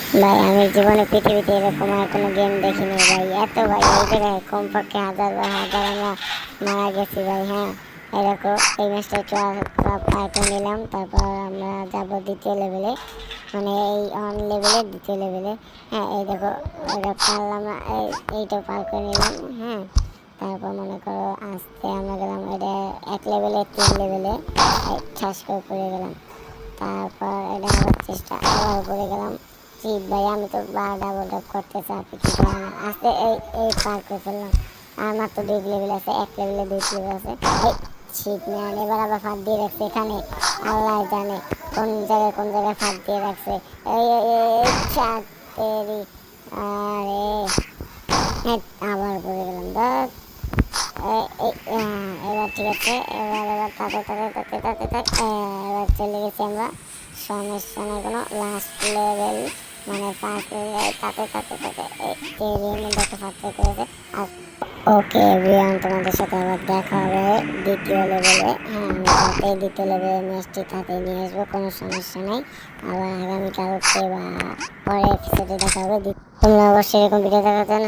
ভাই আমি জীবনে পৃথিবীতে এরকম আর কোনো গেম দেখিনি ভাই। এত ভাই এই জায়গায় কমপক্ষে হাজার বা হাজার আমরা মারা গেছি ভাই। হ্যাঁ, এরকম এই ম্যাচটা একটু পার করে নিলাম, তারপর আমরা যাবো দ্বিতীয় লেভেলে, মানে এই অন লেভেলে দ্বিতীয় লেভেলে। হ্যাঁ, এই দেখো এটা পারলাম না, এইটা পার করে নিলাম। হ্যাঁ, তারপর মনে করো আস্তে আমরা গেলাম এটা 1 লেভেলে 3 লেভেলে, ঠাস করে পড়ে গেলাম। তারপর এটা আবার চেষ্টা, আবার পড়ে গেলাম। ঠিক ভাই, আমি তো ডাবল ট্যাপ করতেছি, আপনি কি করেন না আস্তে, এই পার করে ফেললাম। আর মাত্র 2 লেভেল আছে, 1 লেভেলে 2 লেভেল আছে। এই ঠিক ম্যান, এবার আবার ফাঁদ দিয়ে রাখছে এখানে, আল্লাহ জানে কোন জায়গায় ফাঁদ দিয়ে রাখছে। এই আরে হ্যাঁ, আবার পড়ে গেলাম ধর। এবার ঠিক আছে, এবার তাতে তাতে তাতে তাতে তাতে এবার চলে গেছি আমরা। সমস্যা নেই কোনো, লাস্ট লেভেল মানে 5 লেভেল, তাতে তাতে তাতে এর মধ্যে একটা ফাটতে করেছে। আর ওকে এভরিওয়ান, তোমাদের সাথে আবার দেখা হবে দ্বিতীয় লেভেলে। হ্যাঁ, আমি তাতে দ্বিতীয় লেভেলের ম্যাচটি তাতে নিয়ে আসবো, কোনো সমস্যা নেই। আবার আগামীকালকে বা পরের এপিসোডে দেখা হবে। তোমরা অবশ্যই এরকম ভিডিও দেখার জন্য